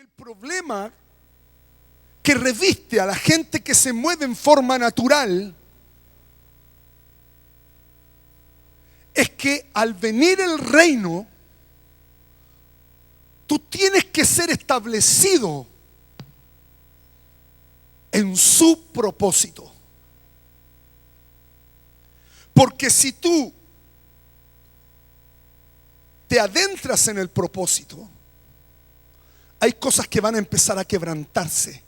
El problema que reviste a la gente que se mueve en forma natural es que al venir el reino, tú tienes que ser establecido en su propósito. Porque si tú te adentras en el propósito, hay cosas que van a empezar a quebrantarse.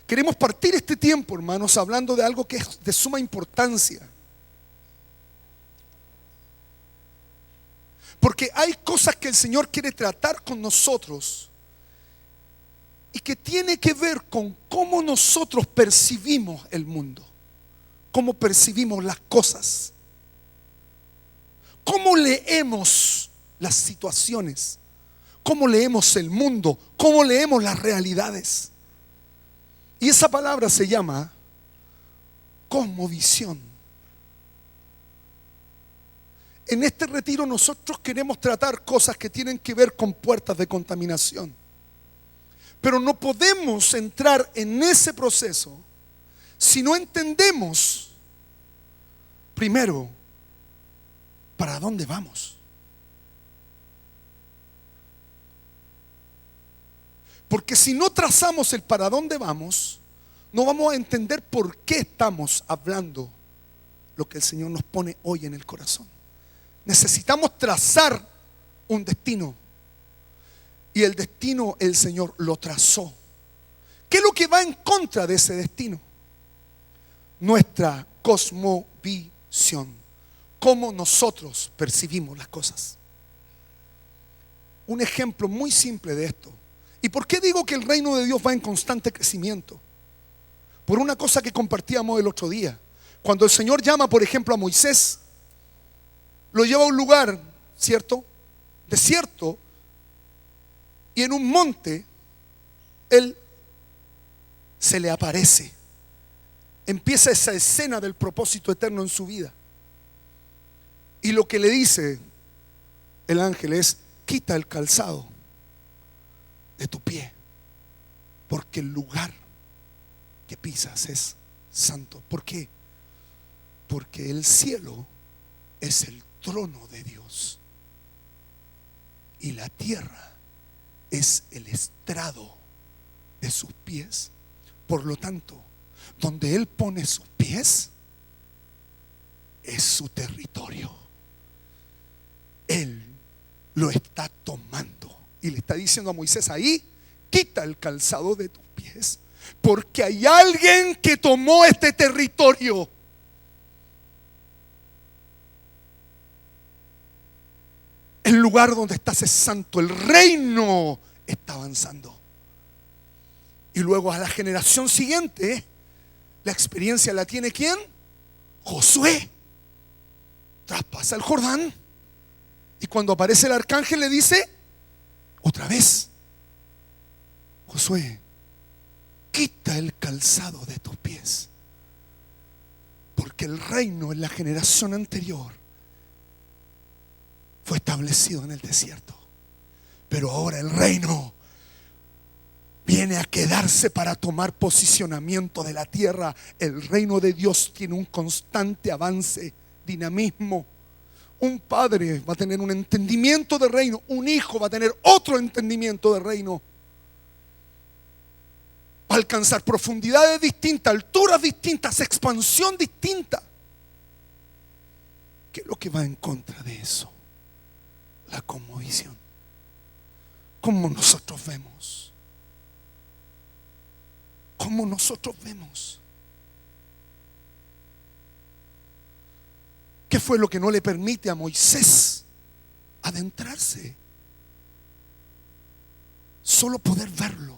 Queremos partir este tiempo, hermanos, hablando de algo que es de suma importancia. Porque hay cosas que el Señor quiere tratar con nosotros y que tiene que ver con cómo nosotros percibimos el mundo, cómo percibimos las cosas, cómo leemos las situaciones, cómo leemos el mundo, cómo leemos las realidades. Y esa palabra se llama cosmovisión. En este retiro nosotros queremos tratar cosas que tienen que ver con puertas de contaminación. Pero no podemos entrar en ese proceso si no entendemos primero para dónde vamos. Porque si no trazamos el para dónde vamos, no vamos a entender por qué estamos hablando lo que el Señor nos pone hoy en el corazón. Necesitamos trazar un destino. Y el destino el Señor lo trazó. ¿Qué es lo que va en contra de ese destino? Nuestra cosmovisión. Cómo nosotros percibimos las cosas. Un ejemplo muy simple de esto. ¿Y por qué digo que el reino de Dios va en constante crecimiento? Por una cosa que compartíamos el otro día. Cuando el Señor llama, por ejemplo, a Moisés, lo lleva a un lugar, ¿cierto? Desierto. Y en un monte, Él se le aparece. Empieza esa escena del propósito eterno en su vida. Y lo que le dice el ángel es: quita el calzado de tu pie, porque el lugar que pisas es santo. ¿Por qué? Porque el cielo es el trono de Dios y la tierra es el estrado de sus pies. Por lo tanto, donde Él pone sus pies es su territorio. Él lo está tomando y le está diciendo a Moisés: ahí, quita el calzado de tus pies, porque hay alguien que tomó este territorio. El lugar donde estás es santo. El reino está avanzando. Y luego a la generación siguiente, la experiencia la tiene ¿quién? Josué. Traspasa el Jordán. Y cuando aparece el arcángel le dice otra vez: Josué, quita el calzado de tus pies, porque el reino en la generación anterior fue establecido en el desierto, pero ahora el reino viene a quedarse para tomar posicionamiento de la tierra. El reino de Dios tiene un constante avance, dinamismo. Un padre va a tener un entendimiento de reino, un hijo va a tener otro entendimiento de reino. Va a alcanzar profundidades distintas, alturas distintas, expansión distinta. ¿Qué es lo que va en contra de eso? La cosmovisión. ¿Cómo nosotros vemos? ¿Cómo nosotros vemos? ¿Qué fue lo que no le permite a Moisés adentrarse? Solo poder verlo.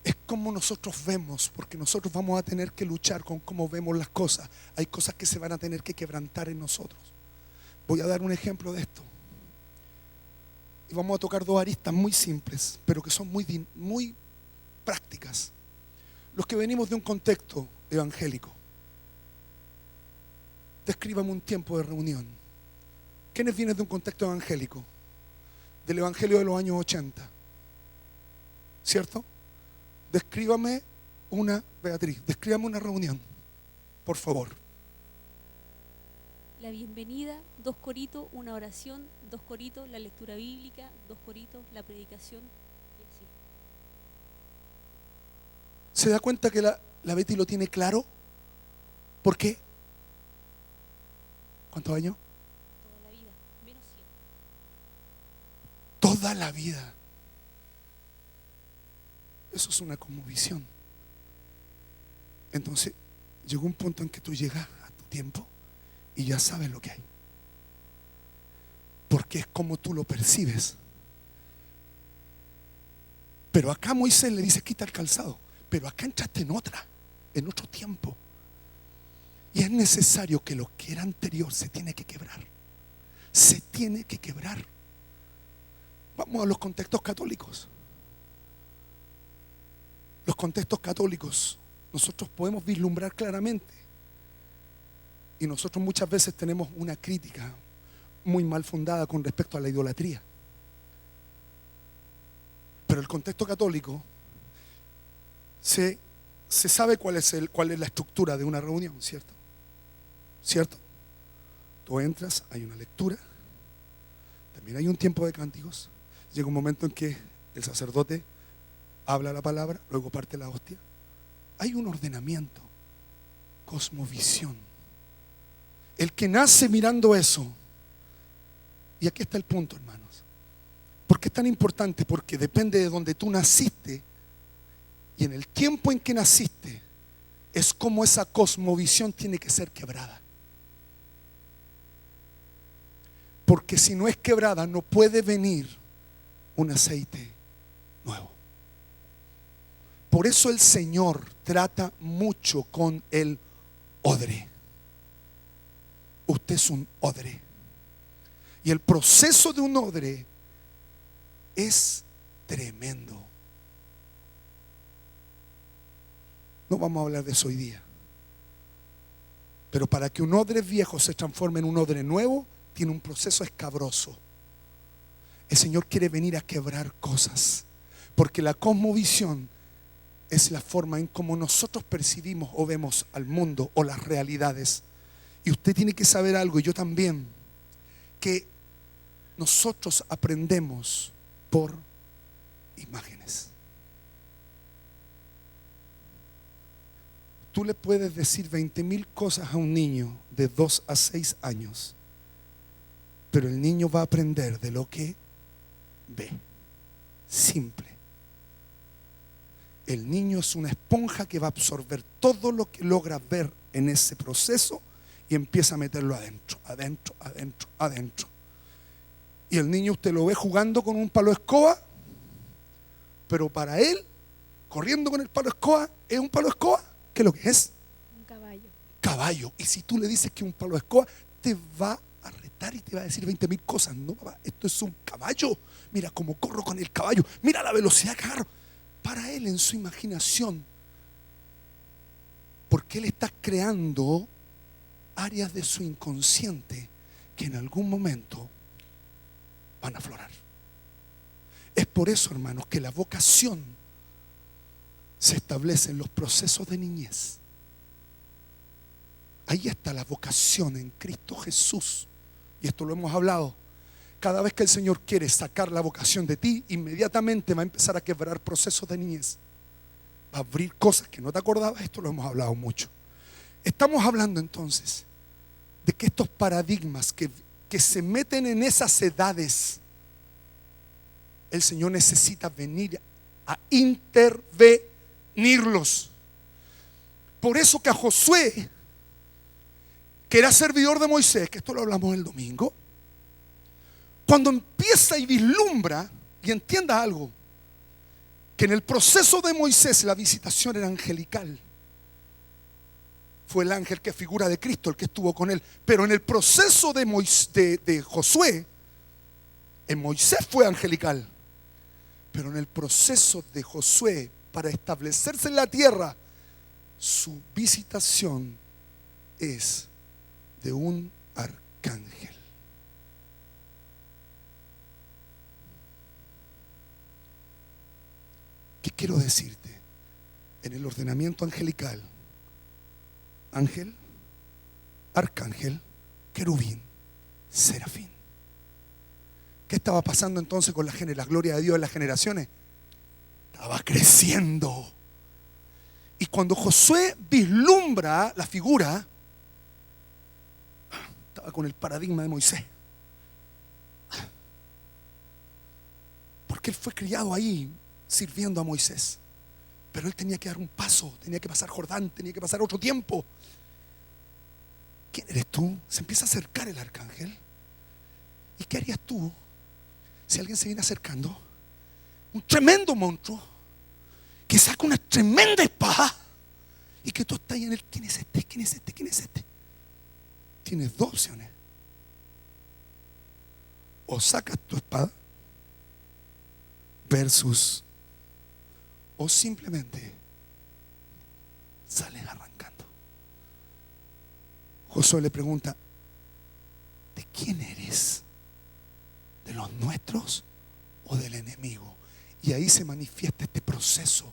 Es como nosotros vemos, porque nosotros vamos a tener que luchar con cómo vemos las cosas. Hay cosas que se van a tener que quebrantar en nosotros. Voy a dar un ejemplo de esto. Y vamos a tocar dos aristas muy simples, pero que son muy prácticas. Los que venimos de un contexto evangélico. Descríbame un tiempo de reunión. ¿Quiénes vienen de un contexto evangélico? del Evangelio de los años 80, ¿cierto? Descríbame Beatriz, descríbame una reunión, por favor. La bienvenida, 2 coritos, una oración, 2 coritos, la lectura bíblica, 2 coritos, la predicación y así. ¿Se da cuenta que la Betty lo tiene claro? ¿Por qué? ¿Cuántos años? Toda la vida, menos 100. Toda la vida. Eso es una cosmovisión. Entonces, llegó un punto en que tú llegas a tu tiempo y ya sabes lo que hay. Porque es como tú lo percibes. Pero acá Moisés le dice, quita el calzado. Pero acá entraste en otro tiempo. Y es necesario que lo que era anterior se tiene que quebrar. Se tiene que quebrar. Vamos a los contextos católicos. Los contextos católicos nosotros podemos vislumbrar claramente. Y nosotros muchas veces tenemos una crítica muy mal fundada con respecto a la idolatría. Pero el contexto católico se sabe cuál es la estructura de una reunión, ¿cierto? ¿Cierto? Tú entras, hay una lectura, también hay un tiempo de cánticos, llega un momento en que el sacerdote habla la palabra, luego parte la hostia. Hay un ordenamiento, cosmovisión. El que nace mirando eso, y aquí está el punto, hermanos. ¿Por qué es tan importante? Porque depende de donde tú naciste y en el tiempo en que naciste, es como esa cosmovisión tiene que ser quebrada. Porque si no es quebrada, no puede venir un aceite nuevo. Por eso el Señor trata mucho con el odre. Usted es un odre. Y el proceso de un odre es tremendo. No vamos a hablar de eso hoy día. Pero para que un odre viejo se transforme en un odre nuevo, tiene un proceso escabroso. El Señor quiere venir a quebrar cosas. Porque la cosmovisión es la forma en cómo nosotros percibimos o vemos al mundo o las realidades. Y usted tiene que saber algo, y yo también, que nosotros aprendemos por imágenes. Tú le puedes decir 20,000 cosas a un niño de 2 a 6 años, pero el niño va a aprender de lo que ve. Simple. El niño es una esponja que va a absorber todo lo que logra ver en ese proceso y empieza a meterlo adentro, adentro, adentro, adentro. Y el niño usted lo ve jugando con un palo de escoba, pero para él, corriendo con el palo de escoba, ¿es un palo de escoba? ¿Qué es lo que es? Un caballo. Caballo. Y si tú le dices que es un palo de escoba, te va a retar y te va a decir 20,000 cosas. No, papá, esto es un caballo. Mira cómo corro con el caballo. Mira la velocidad que agarro. Para él, en su imaginación, porque él está creando áreas de su inconsciente que en algún momento van a aflorar. Es por eso, hermanos, que la vocación se establece en los procesos de niñez. Ahí está la vocación en Cristo Jesús. Y esto lo hemos hablado. Cada vez que el Señor quiere sacar la vocación de ti, inmediatamente va a empezar a quebrar procesos de niñez. Va a abrir cosas que no te acordabas. Esto lo hemos hablado mucho. Estamos hablando entonces de que estos paradigmas que se meten en esas edades, el Señor necesita venir a intervenirlos. Por eso que a Josué, que era servidor de Moisés, que esto lo hablamos el domingo, cuando empieza y vislumbra, y entienda algo, que en el proceso de Moisés la visitación era angelical. Fue el ángel que figura de Cristo el que estuvo con él. Pero en el proceso de Josué, en Moisés fue angelical. Pero en el proceso de Josué, para establecerse en la tierra, su visitación es de un arcángel. ¿Qué quiero decirte? En el ordenamiento angelical, ángel, arcángel, querubín, serafín. ¿Qué estaba pasando entonces con la gloria de Dios en las generaciones? Estaba creciendo. Y cuando Josué vislumbra la figura, estaba con el paradigma de Moisés. Porque él fue criado ahí sirviendo a Moisés. Pero él tenía que dar un paso, tenía que pasar Jordán, tenía que pasar otro tiempo. ¿Quién eres tú? Se empieza a acercar el arcángel. ¿Y qué harías tú si alguien se viene acercando? Un tremendo monstruo que saca una tremenda espada y que tú estás ahí en el ¿quién es este? ¿Quién es este? ¿Quién es este? Tienes dos opciones. O sacas tu espada versus, o simplemente sales arrancando. Josué le pregunta: ¿de quién eres? ¿De los nuestros o del enemigo? Y ahí se manifiesta este proceso.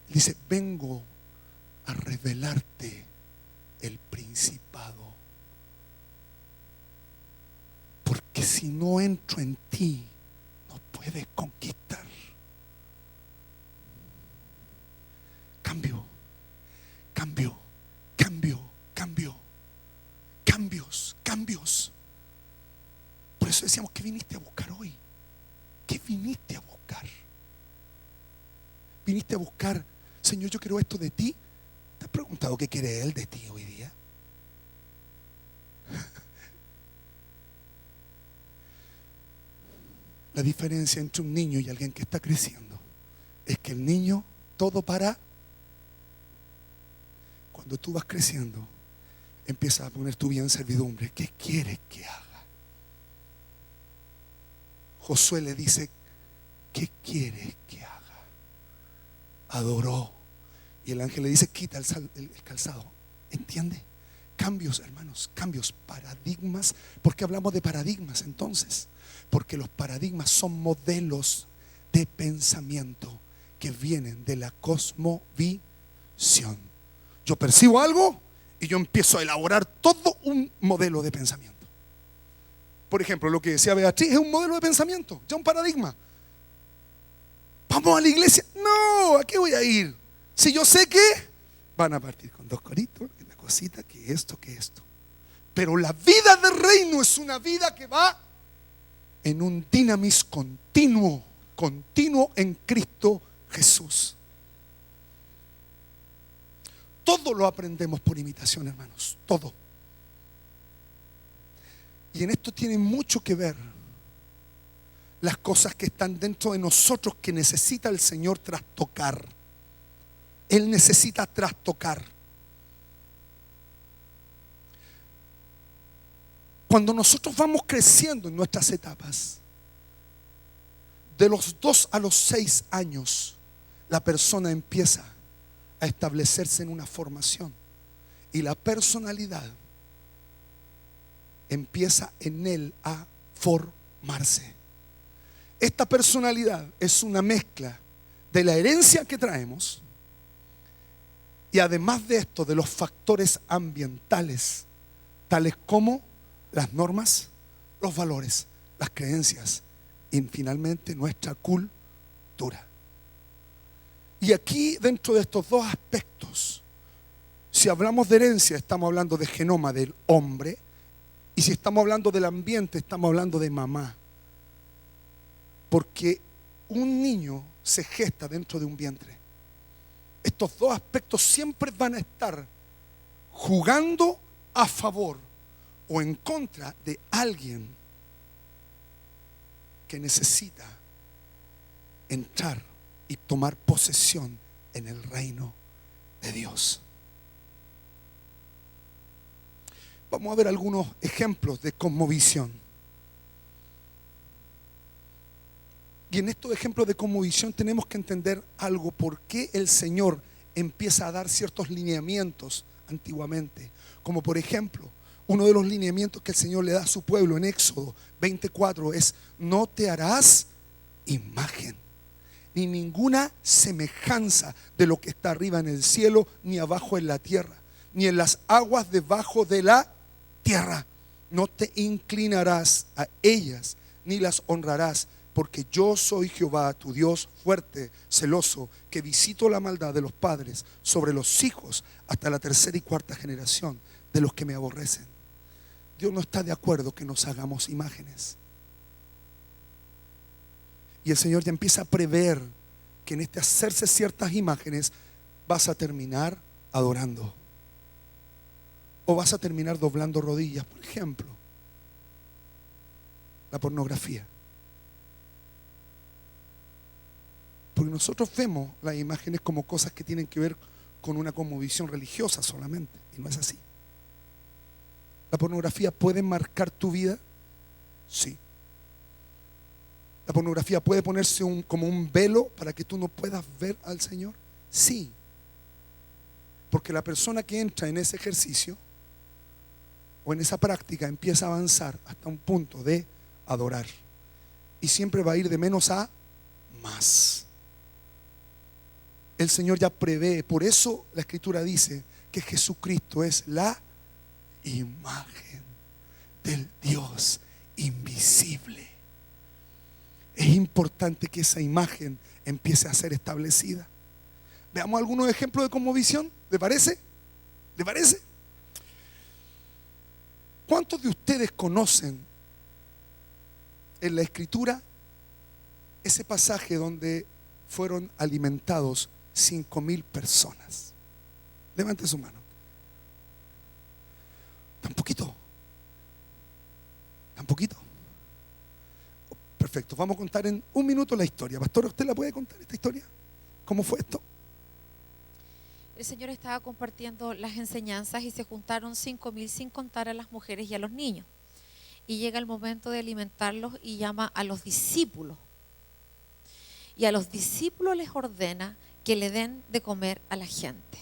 Dice: vengo a revelarte el principado, porque si no entro en ti no puedes conquistar. Cambio, cambio, cambio, cambio, cambios, cambios. Por eso decíamos: ¿qué viniste a buscar hoy? ¿Qué viniste a buscar? Viniste a buscar: Señor, yo quiero esto de ti. ¿Te has preguntado qué quiere Él de ti hoy día? La diferencia entre un niño y alguien que está creciendo es que el niño todo para. Cuando tú vas creciendo, empiezas a poner tu vida en servidumbre. ¿Qué quieres que haga? Josué le dice: ¿qué quieres que haga? Adoró. Y el ángel le dice: quita el calzado. ¿Entiende? Cambios, hermanos, cambios, paradigmas. ¿Por qué hablamos de paradigmas entonces? Porque los paradigmas son modelos de pensamiento que vienen de la cosmovisión. Yo percibo algo y yo empiezo a elaborar todo un modelo de pensamiento. Por ejemplo, lo que decía Beatriz es un modelo de pensamiento, ya un paradigma. ¿Vamos a la iglesia? No, ¿a qué voy a ir? Si yo sé que van a partir con 2 coritos, que la cosita, que esto. Pero la vida del reino es una vida que va en un dinamis continuo en Cristo Jesús. Todo lo aprendemos por imitación, hermanos, todo. Y en esto tiene mucho que ver las cosas que están dentro de nosotros que necesita el Señor trastocar. Él necesita trastocar. Cuando nosotros vamos creciendo en nuestras etapas, de los 2 a los 6 años, la persona empieza a establecerse en una formación y la personalidad empieza en él a formarse. Esta personalidad es una mezcla de la herencia que traemos y además de esto, de los factores ambientales, tales como las normas, los valores, las creencias y finalmente nuestra cultura. Y aquí, dentro de estos dos aspectos, si hablamos de herencia, estamos hablando de genoma del hombre, y si estamos hablando del ambiente, estamos hablando de mamá. Porque un niño se gesta dentro de un vientre. Estos dos aspectos siempre van a estar jugando a favor o en contra de alguien que necesita entrar y tomar posesión en el reino de Dios. Vamos a ver algunos ejemplos de cosmovisión. Y en estos ejemplos de cosmovisión tenemos que entender algo: por qué el Señor empieza a dar ciertos lineamientos antiguamente. Como por ejemplo, uno de los lineamientos que el Señor le da a su pueblo en Éxodo 24 es: no te harás imagen. ni ninguna semejanza de lo que está arriba en el cielo, ni abajo en la tierra, ni en las aguas debajo de la tierra. No te inclinarás a ellas, ni las honrarás, porque yo soy Jehová, tu Dios fuerte, celoso, que visito la maldad de los padres sobre los hijos hasta la tercera y cuarta generación de los que me aborrecen. Dios no está de acuerdo que nos hagamos imágenes. Y el Señor ya empieza a prever que en este hacerse ciertas imágenes vas a terminar adorando. O vas a terminar doblando rodillas. Por ejemplo, la pornografía. Porque nosotros vemos las imágenes como cosas que tienen que ver con una cosmovisión religiosa solamente. Y no es así. ¿La pornografía puede marcar tu vida? Sí. ¿La pornografía puede ponerse como un velo para que tú no puedas ver al Señor? Sí. Porque la persona que entra en ese ejercicio o en esa práctica empieza a avanzar hasta un punto de adorar. Y siempre va a ir de menos a más. El Señor ya prevé. Por eso la Escritura dice que Jesucristo es la imagen del Dios invisible. Es importante que esa imagen empiece a ser establecida. Veamos algunos ejemplos de cosmovisión. ¿Le parece? ¿Le parece? ¿Cuántos de ustedes conocen en la Escritura ese pasaje donde fueron alimentados 5,000 personas? Levante su mano. ¿Tan poquito? ¿Tan poquito? Perfecto, vamos a contar en un minuto la historia. Pastor, ¿usted la puede contar esta historia? ¿Cómo fue esto? El Señor estaba compartiendo las enseñanzas y se juntaron 5,000 sin contar a las mujeres y a los niños. Y llega el momento de alimentarlos y llama a los discípulos. Y a los discípulos les ordena que le den de comer a la gente.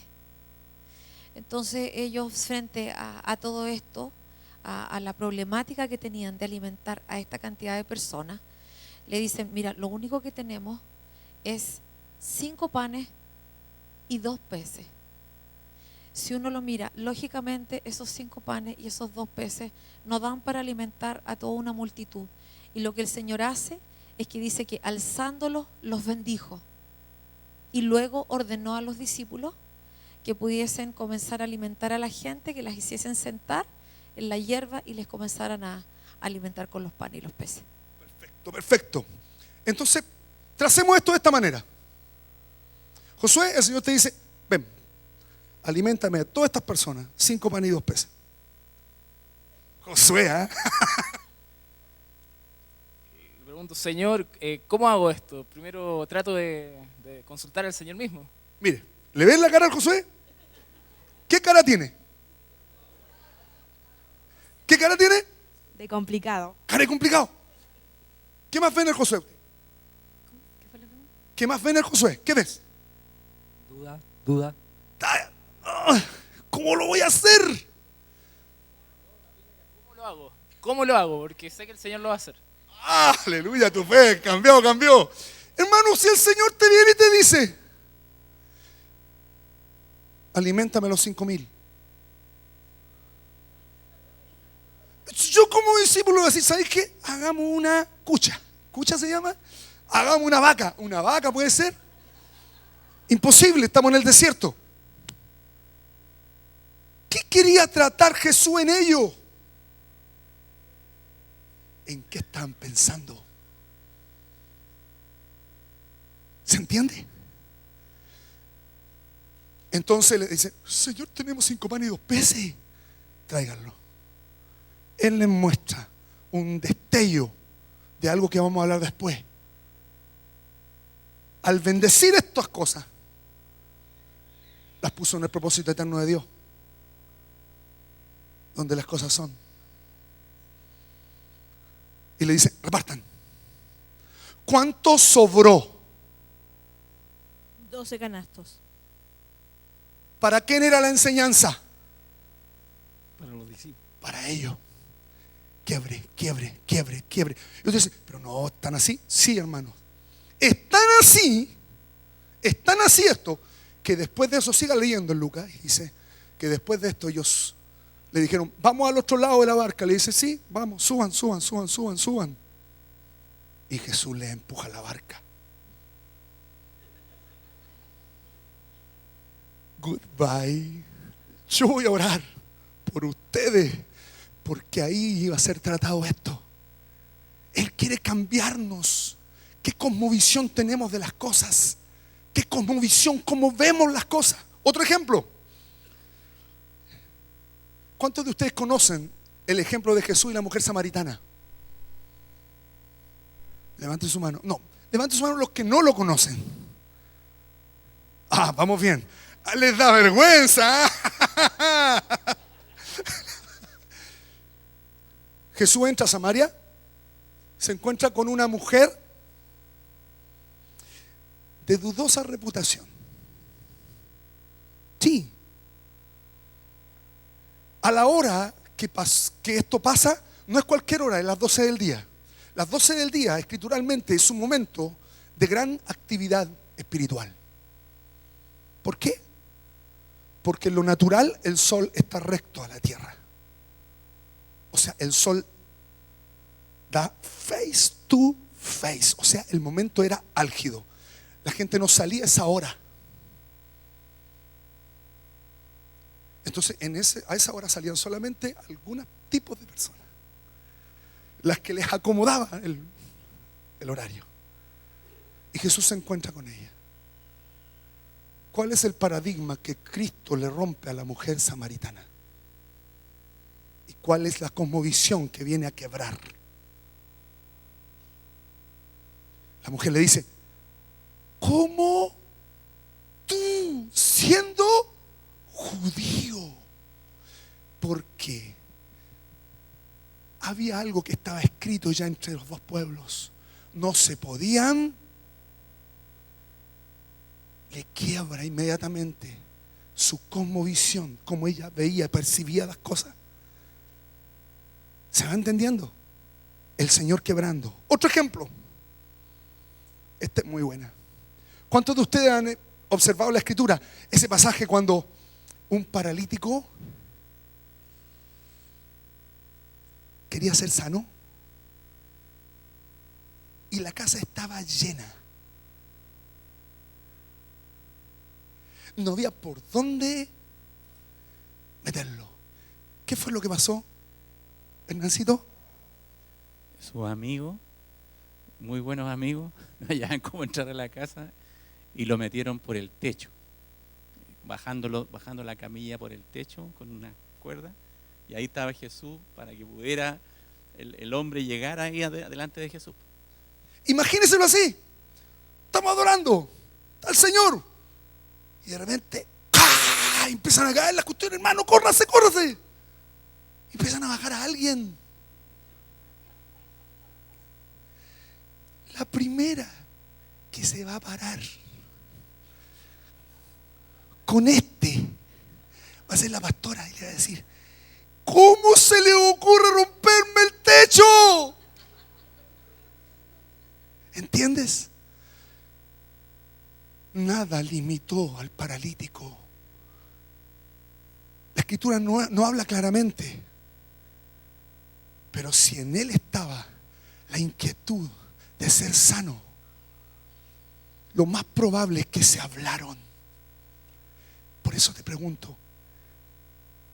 Entonces ellos, frente a todo esto, a la problemática que tenían de alimentar a esta cantidad de personas, le dicen: mira, lo único que tenemos es 5 panes y 2 peces. Si uno lo mira, lógicamente esos 5 panes y esos 2 peces no dan para alimentar a toda una multitud. Y lo que el Señor hace es que dice que alzándolos los bendijo y luego ordenó a los discípulos que pudiesen comenzar a alimentar a la gente, que las hiciesen sentar en la hierba y les comenzaran a alimentar con los panes y los peces. Perfecto, perfecto. Entonces, tracemos esto de esta manera. Josué, el Señor te dice: ven, aliméntame a todas estas personas, 5 panes y 2 peces. Josué, ¿eh? Le pregunto: Señor, ¿cómo hago esto? Primero trato de consultar al Señor mismo. Mire, ¿le ven la cara al Josué? ¿Qué cara tiene? ¿Qué cara tiene? De complicado. Cara de complicado. ¿Qué más ve en el Josué? ¿Qué fue la pregunta? ¿Qué más ve en el Josué? ¿Qué ves? Duda. ¿Cómo lo voy a hacer? ¿Cómo lo hago? Porque sé que el Señor lo va a hacer. Aleluya, tu fe, cambió. Hermano, si el Señor te viene y te dice: aliméntame los 5,000. Yo como discípulo voy a decir: ¿sabes qué? Hagamos una cucha. ¿Cucha se llama? Hagamos una vaca. ¿Una vaca puede ser? Imposible, estamos en el desierto. ¿Qué quería tratar Jesús en ello? ¿En qué están pensando? ¿Se entiende? Entonces le dice: Señor, tenemos 5 panes y 2 peces. Tráiganlo. Él les muestra un destello de algo que vamos a hablar después. Al bendecir estas cosas, las puso en el propósito eterno de Dios, donde las cosas son. Y le dice: repartan. ¿Cuánto sobró? 12 canastos. ¿Para quién era la enseñanza? Para los discípulos. Para ellos. Quiebre. Y usted dice: pero no, ¿tan así? Sí, hermanos. Es tan así esto, que después de eso, siga leyendo en Lucas, y dice que después de esto ellos le dijeron, vamos al otro lado de la barca. Le dice, sí, vamos, suban. Y Jesús les empuja la barca. Goodbye. Yo voy a orar por ustedes, porque ahí iba a ser tratado esto. Él quiere cambiarnos. ¿Qué cosmovisión tenemos de las cosas? ¿Qué cosmovisión? ¿Cómo vemos las cosas? Otro ejemplo. ¿Cuántos de ustedes conocen el ejemplo de Jesús y la mujer samaritana? Levanten su mano. No, levanten su mano los que no lo conocen. Ah, vamos bien. Les da vergüenza. Jesús entra a Samaria, se encuentra con una mujer de dudosa reputación. Sí. A la hora que esto pasa, no es cualquier hora, es las 12 del día. Las 12 del día, escrituralmente, es un momento de gran actividad espiritual. ¿Por qué? Porque en lo natural el sol está recto a la tierra. O sea, el sol da face to face. O sea, el momento era álgido. La gente no salía a esa hora. Entonces, a esa hora salían solamente algunos tipos de personas, las que les acomodaba el horario. Y Jesús se encuentra con ella. ¿Cuál es el paradigma que Cristo le rompe a la mujer samaritana? ¿Y cuál es la cosmovisión que viene a quebrar? La mujer le dice, ¿cómo tú, siendo judío? Porque había algo que estaba escrito ya entre los dos pueblos. No se podían. Le quiebra inmediatamente su cosmovisión, como ella veía, percibía las cosas. ¿Se va entendiendo? El Señor quebrando. Otro ejemplo. Esta es muy buena. ¿Cuántos de ustedes han observado la Escritura? Ese pasaje cuando un paralítico quería ser sano y la casa estaba llena. No había por dónde meterlo. ¿Qué fue lo que pasó, Hernancito? Sus amigos, muy buenos amigos, no hallaban cómo entrar a la casa y lo metieron por el techo, bajando la camilla por el techo con una cuerda, y ahí estaba Jesús para que pudiera el hombre llegar ahí delante de Jesús. Imagínenselo así. Estamos adorando al Señor y de repente ¡ah! Empiezan a caer las cuestiones. Hermano, córrase. Empiezan a bajar a alguien. La primera que se va a parar con va a ser la pastora y le va a decir, ¿cómo se le ocurre romperme el techo? ¿Entiendes? Nada limitó al paralítico. La Escritura no habla claramente, pero si en él estaba la inquietud de ser sano, lo más probable es que se hablaron. Por eso te pregunto,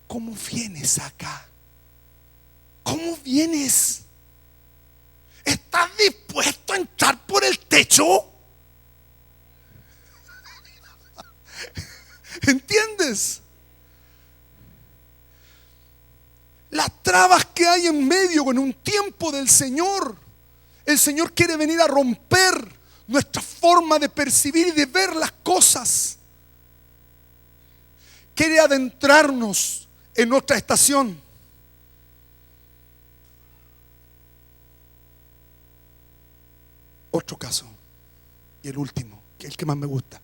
¿cómo vienes acá? ¿Cómo vienes? ¿Estás dispuesto a entrar por el techo? ¿Entiendes? Las trabas que hay en medio en un tiempo del Señor. El Señor quiere venir a romper nuestra forma de percibir y de ver las cosas. Quiere adentrarnos en nuestra estación. Otro caso, y el último, que es el que más me gusta.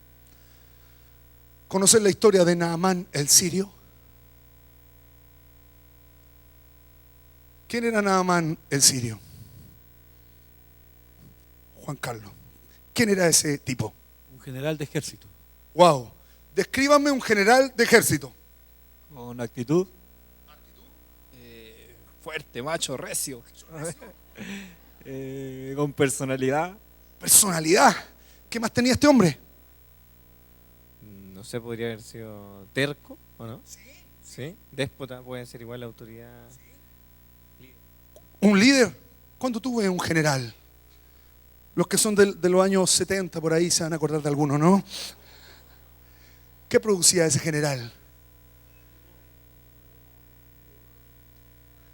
¿Conocen la historia de Naamán el sirio? ¿Quién era Naamán el sirio? Juan Carlos. ¿Quién era ese tipo? Un general de ejército. Wow. Descríbame un general de ejército. Con actitud. Fuerte, macho, recio. Con personalidad. Personalidad. ¿Qué más tenía este hombre? No sé, podría haber sido terco, ¿o no? Sí. Déspota, puede ser igual la autoridad. Un líder. ¿Cuándo tuve un general? Los que son de los años 70 por ahí se van a acordar de alguno, ¿no? ¿Qué producía ese general?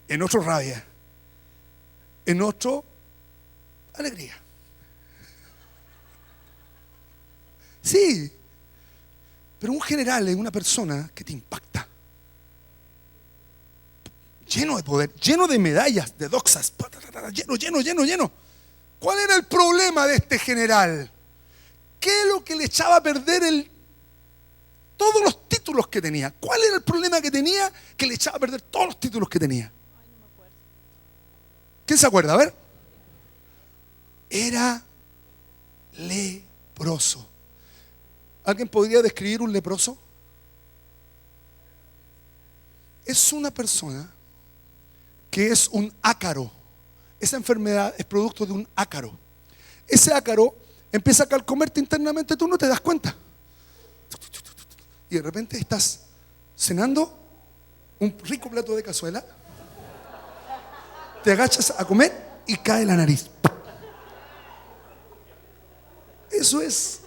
En otro rabia, en otro alegría. Sí, pero un general es una persona que te impacta. Lleno de poder, lleno de medallas, de doxas, lleno. ¿Cuál era el problema de este general? ¿Qué es lo que le echaba a perder todos los títulos que tenía? ¿Cuál era el problema que tenía que le echaba a perder todos los títulos que tenía? ¿Quién se acuerda? A ver. Era leproso. ¿Alguien podría describir un leproso? Es una persona que es un ácaro. Esa enfermedad es producto de un ácaro. Ese ácaro empieza a carcomerte internamente, tú no te das cuenta. Y de repente estás cenando un rico plato de cazuela, te agachas a comer y cae la nariz. Eso es.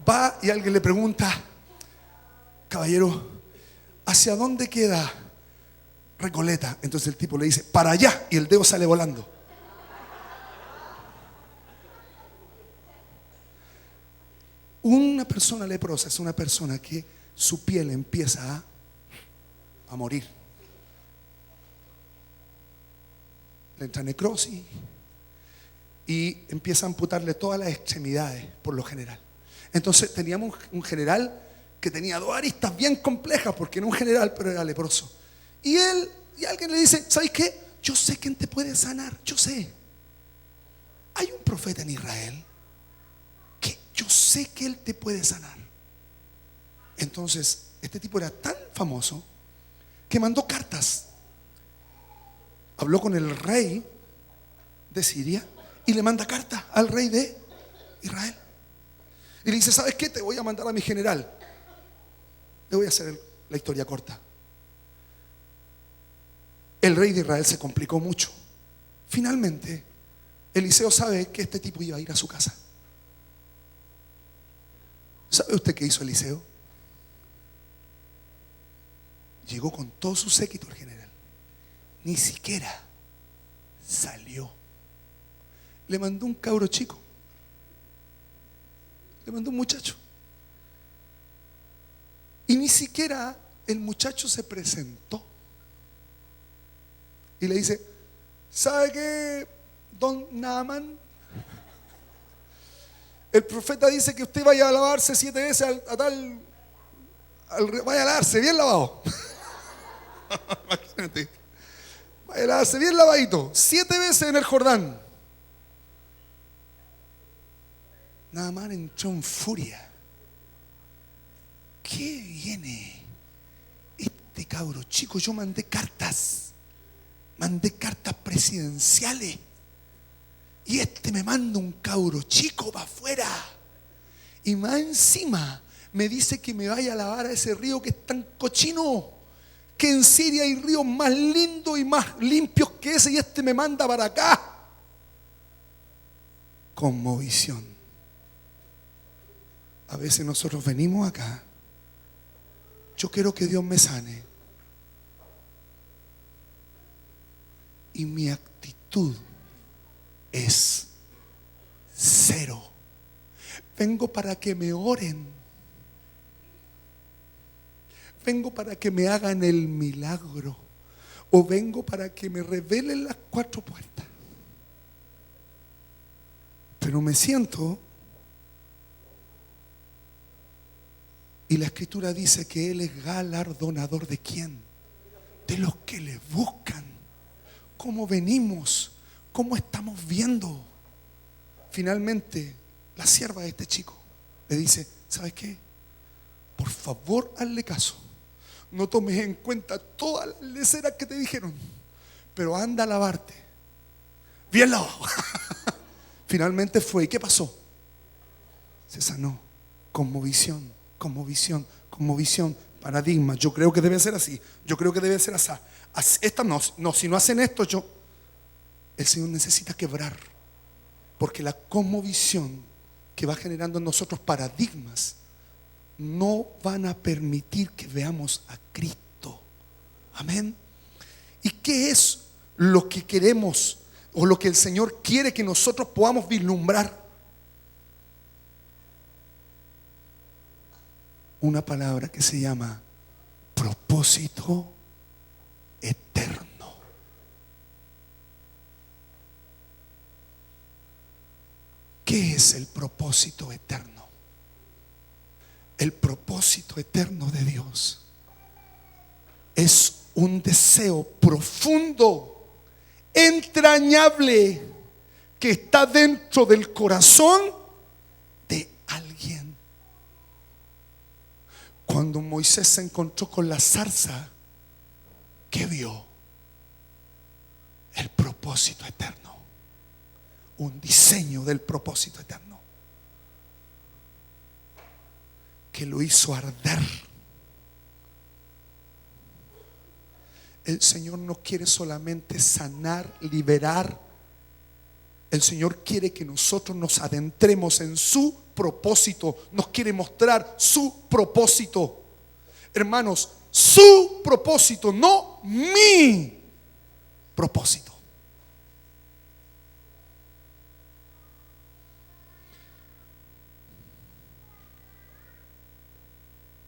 Va y alguien le pregunta, caballero, ¿hacia dónde queda Recoleta? Entonces el tipo le dice, para allá, y el dedo sale volando. Una persona leprosa es una persona que su piel empieza a morir. Le entra necrosis y empieza a amputarle todas las extremidades por lo general. Entonces teníamos un general que tenía dos aristas bien complejas porque era un general pero era leproso. Y alguien le dice, ¿sabes qué? Yo sé quién te puede sanar, yo sé. Hay un profeta en Israel que yo sé que él te puede sanar. Entonces este tipo era tan famoso que mandó cartas. Habló con el rey de Siria y le manda carta al rey de Israel. Y le dice, ¿sabes qué? Te voy a mandar a mi general. Le voy a hacer la historia corta. El rey de Israel se complicó mucho. Finalmente, Eliseo sabe que este tipo iba a ir a su casa. ¿Sabe usted qué hizo Eliseo? Llegó con todo su séquito el general. Ni siquiera salió. Le mandó un cabro chico. Le mandó un muchacho. Y ni siquiera el muchacho se presentó. Y le dice, ¿sabe qué, don Naamán? El profeta dice que usted vaya a lavarse 7 veces vaya a lavarse bien lavado. Imagínate. Vaya a lavarse bien lavadito, 7 veces en el Jordán. Naamán entró en furia. ¿Qué viene este cabro chico? Yo mandé cartas presidenciales y este me manda un cabro chico para afuera y más encima me dice que me vaya a lavar a ese río que es tan cochino, que en Siria hay ríos más lindos y más limpios que ese, y este me manda para acá. Conmovisión. A veces nosotros venimos acá, yo quiero que Dios me sane, y mi actitud es cero. Vengo para que me oren, vengo para que me hagan el milagro, o vengo para que me revelen las 4 puertas. Pero me siento, y la Escritura dice que Él es galardonador ¿de quién? De los que le buscan. ¿Cómo venimos? ¿cómo estamos viendo? Finalmente, la sierva de este chico le dice, ¿sabes qué? Por favor, hazle caso. No tomes en cuenta todas las leceras que te dijeron, pero anda a lavarte. Bien lavado. Finalmente fue. ¿Y qué pasó? Se sanó. Cosmovisión, cosmovisión, cosmovisión, paradigma. Yo creo que debe ser así. Yo creo que debe ser así. Esta no, si no hacen esto, el Señor necesita quebrar. Porque la cosmovisión que va generando en nosotros paradigmas no van a permitir que veamos a Cristo. Amén. ¿Y qué es lo que queremos o lo que el Señor quiere que nosotros podamos vislumbrar? Una palabra que se llama propósito eterno. ¿Qué es el propósito eterno? El propósito eterno de Dios es un deseo profundo, entrañable, que está dentro del corazón de alguien. Cuando Moisés se encontró con la zarza, ¿qué vio? El propósito eterno. Un diseño del propósito eterno que lo hizo arder. El Señor no quiere solamente sanar, liberar. El Señor quiere que nosotros nos adentremos en su propósito. Nos quiere mostrar su propósito. Hermanos, su propósito, no mi propósito.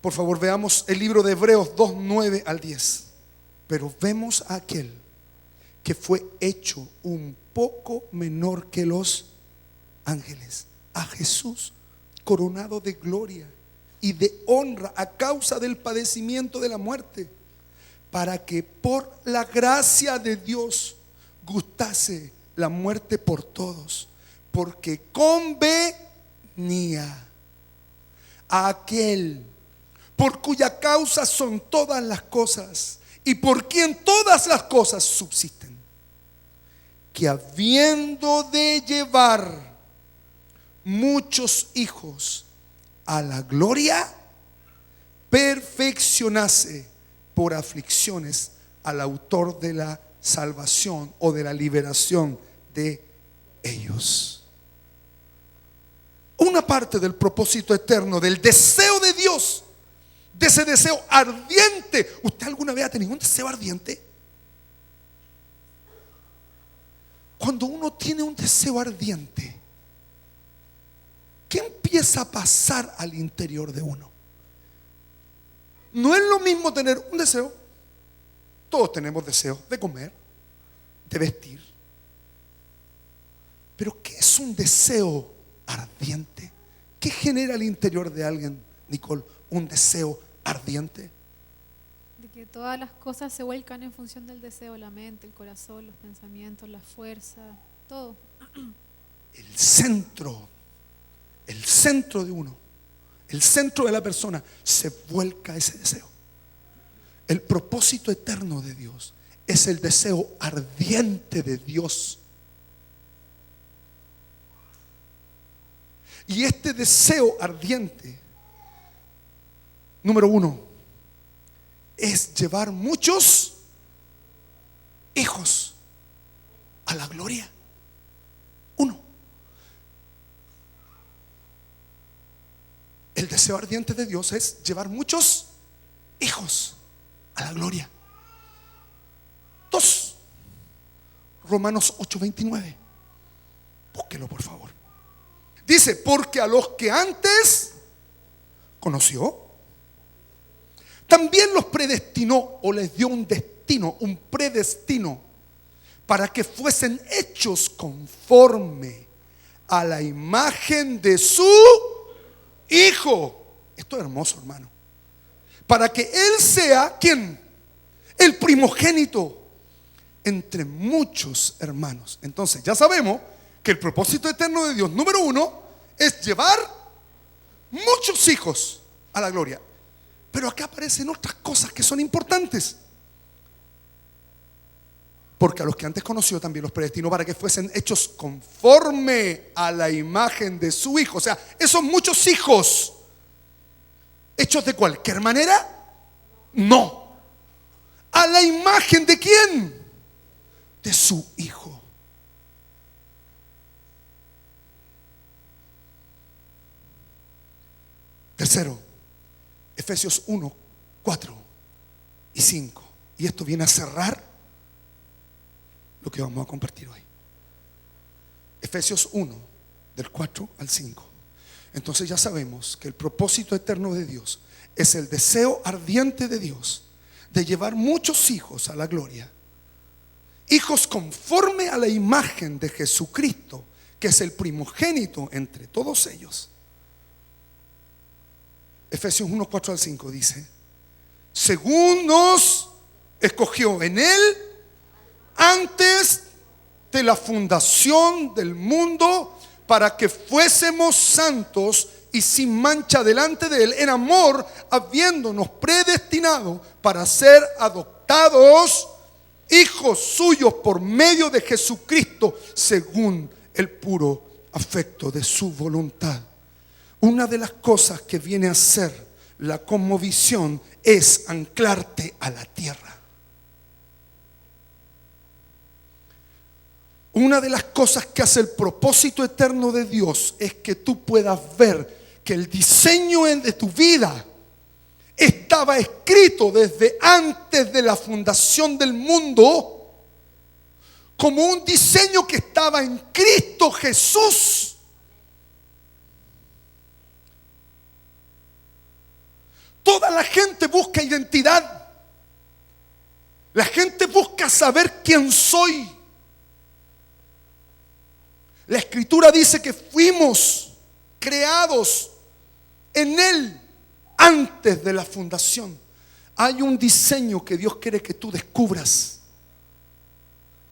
Por favor, veamos el libro de Hebreos 2, 9 al 10. Pero vemos a aquel que fue hecho un poco menor que los ángeles, a Jesús, coronado de gloria y de honra a causa del padecimiento de la muerte, para que por la gracia de Dios gustase la muerte por todos, porque convenía a aquel por cuya causa son todas las cosas y por quien todas las cosas subsisten, que habiendo de llevar muchos hijos a la gloria, perfeccionase por aflicciones al autor de la salvación o de la liberación de ellos. Una parte del propósito eterno, del deseo de Dios, de ese deseo ardiente. ¿Usted alguna vez ha tenido un deseo ardiente? Cuando uno tiene un deseo ardiente, ¿qué empieza a pasar al interior de uno? No es lo mismo tener un deseo. Todos tenemos deseos de comer, de vestir. Pero ¿qué es un deseo ardiente? ¿Qué genera al interior de alguien, Nicole, un deseo ardiente? De que todas las cosas se vuelcan en función del deseo, la mente, el corazón, los pensamientos, la fuerza, todo. El centro de uno, el centro de la persona, se vuelca a ese deseo. El propósito eterno de Dios es el deseo ardiente de Dios. Y este deseo ardiente, número uno, es llevar muchos hijos a la gloria. Uno. El deseo ardiente de Dios es llevar muchos hijos a la gloria. Dos. Romanos 8:29. Búsquelo, por favor. Dice, porque a los que antes conoció, también los predestinó o les dio un destino, un predestino, para que fuesen hechos conforme a la imagen de su Hijo. Esto es hermoso, hermano. Para que Él sea, ¿quién? El primogénito entre muchos hermanos. Entonces ya sabemos que el propósito eterno de Dios, número uno, es llevar muchos hijos a la gloria. Pero acá aparecen otras cosas que son importantes. Porque a los que antes conoció también los predestinó para que fuesen hechos conforme a la imagen de su Hijo. O sea, esos muchos hijos, ¿hechos de cualquier manera? No. ¿A la imagen de quién? De su Hijo. Tercero, Efesios 1, 4 y 5. Y esto viene a cerrar lo que vamos a compartir hoy. Efesios 1, del 4 al 5. Entonces ya sabemos que el propósito eterno de Dios es el deseo ardiente de Dios de llevar muchos hijos a la gloria. Hijos conforme a la imagen de Jesucristo, que es el primogénito entre todos ellos. Efesios 1, 4 al 5 dice: según nos escogió en Él antes de la fundación del mundo, para que fuésemos santos y sin mancha delante de Él en amor, habiéndonos predestinado para ser adoptados hijos suyos por medio de Jesucristo, según el puro afecto de su voluntad. Una de las cosas que viene a ser la cosmovisión es anclarte a la tierra. Una de las cosas que hace el propósito eterno de Dios es que tú puedas ver que el diseño de tu vida estaba escrito desde antes de la fundación del mundo como un diseño que estaba en Cristo Jesús. Toda la gente busca identidad. La gente busca saber quién soy. La Escritura dice que fuimos creados en Él antes de la fundación. Hay un diseño que Dios quiere que tú descubras.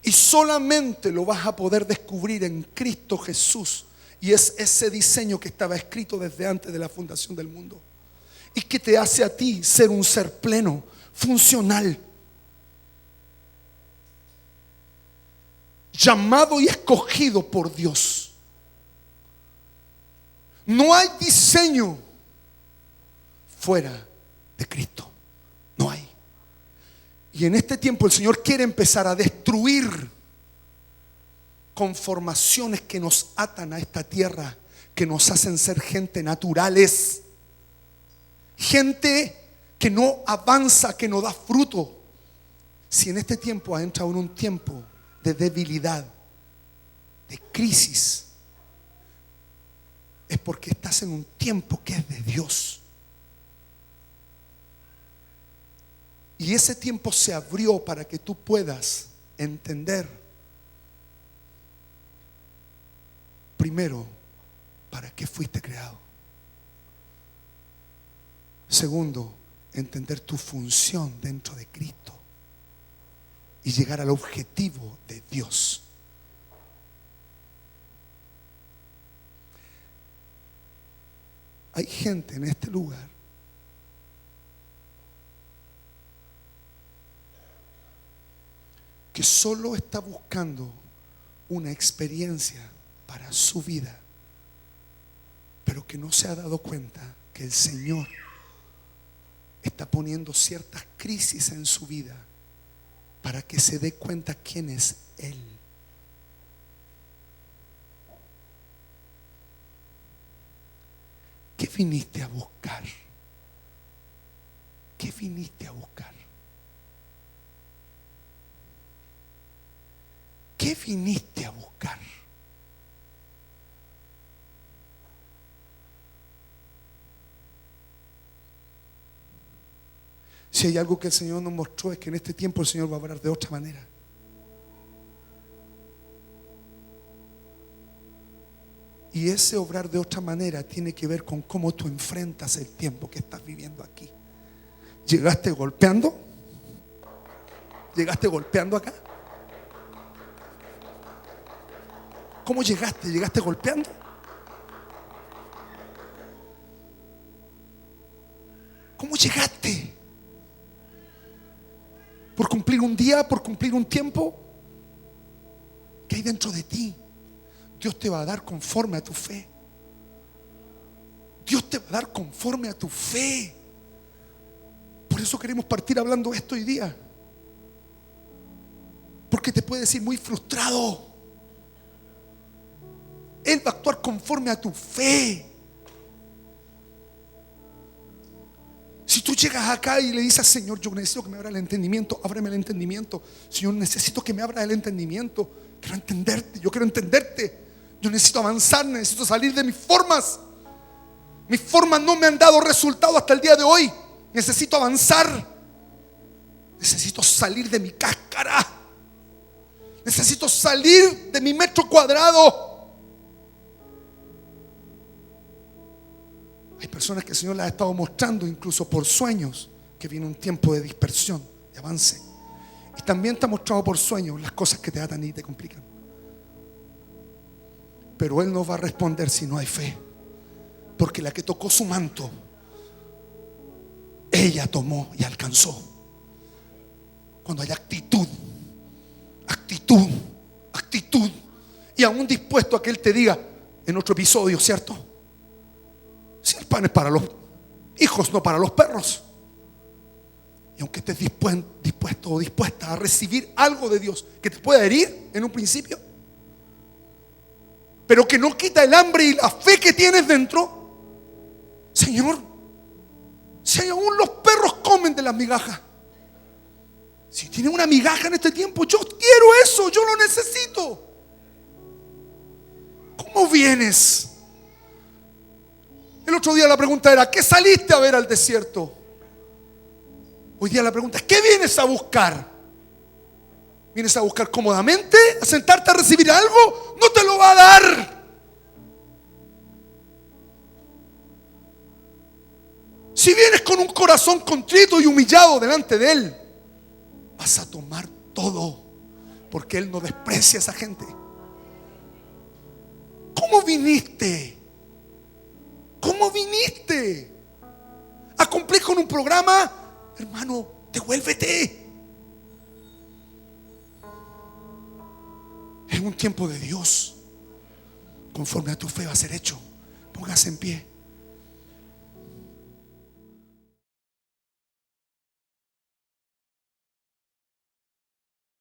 Y solamente lo vas a poder descubrir en Cristo Jesús. Y es ese diseño que estaba escrito desde antes de la fundación del mundo. Y que te hace a ti ser un ser pleno, funcional, llamado y escogido por Dios. No hay diseño fuera de Cristo. No hay. Y en este tiempo el Señor quiere empezar a destruir conformaciones que nos atan a esta tierra, que nos hacen ser gente naturales, gente que no avanza, que no da fruto. Si en este tiempo ha entrado en un tiempo de debilidad, de crisis, es porque estás en un tiempo que es de Dios. Y ese tiempo se abrió para que tú puedas entender, primero, para qué fuiste creado. Segundo, entender tu función dentro de Cristo y llegar al objetivo de Dios. Hay gente en este lugar que solo está buscando una experiencia para su vida, pero que no se ha dado cuenta que el Señor está poniendo ciertas crisis en su vida para que se dé cuenta quién es Él. ¿Qué viniste a buscar? ¿Qué viniste a buscar? ¿Qué viniste a buscar? Si hay algo que el Señor nos mostró, es que en este tiempo el Señor va a hablar de otra manera. Y ese obrar de otra manera tiene que ver con cómo tú enfrentas el tiempo que estás viviendo aquí. ¿Llegaste golpeando? ¿Llegaste golpeando acá? ¿Cómo llegaste? ¿Llegaste golpeando? ¿Cómo llegaste? ¿Por cumplir un día? ¿Por cumplir un tiempo? ¿Qué hay dentro de ti? Dios te va a dar conforme a tu fe. Dios te va a dar conforme a tu fe. Por eso queremos partir hablando esto hoy día. Porque te puedes ir muy frustrado. Él va a actuar conforme a tu fe. Si tú llegas acá y le dices: Señor, yo necesito que me abra el entendimiento, ábreme el entendimiento. Señor, necesito que me abra el entendimiento. Quiero entenderte, yo quiero entenderte. Yo necesito avanzar, necesito salir de mis formas. Mis formas no me han dado resultado hasta el día de hoy. Necesito avanzar. Necesito salir de mi cáscara. Necesito salir de mi metro cuadrado. Hay personas que el Señor les ha estado mostrando, incluso por sueños, que viene un tiempo de dispersión, de avance. Y también te ha mostrado por sueños las cosas que te atan y te complican. Pero Él no va a responder si no hay fe. Porque la que tocó su manto, ella tomó y alcanzó. Cuando hay actitud, actitud, actitud, y aún dispuesto a que Él te diga en otro episodio, ¿cierto? Si el pan es para los hijos, no para los perros. Y aunque estés dispuesto o dispuesta a recibir algo de Dios que te pueda herir en un principio, pero que no quita el hambre y la fe que tienes dentro. Señor, si aún los perros comen de las migajas, si tienen una migaja en este tiempo, yo quiero eso, yo lo necesito. ¿Cómo vienes? El otro día la pregunta era: ¿qué saliste a ver al desierto? Hoy día la pregunta es: ¿qué vienes a buscar? ¿Vienes a buscar cómodamente? ¿A sentarte a recibir algo? No te lo va a dar. Si vienes con un corazón contrito y humillado delante de Él, vas a tomar todo, porque Él no desprecia a esa gente. ¿Cómo viniste? ¿Cómo viniste? ¿A cumplir con un programa? Hermano, devuélvete. Es un tiempo de Dios. Conforme a tu fe va a ser hecho. Póngase en pie.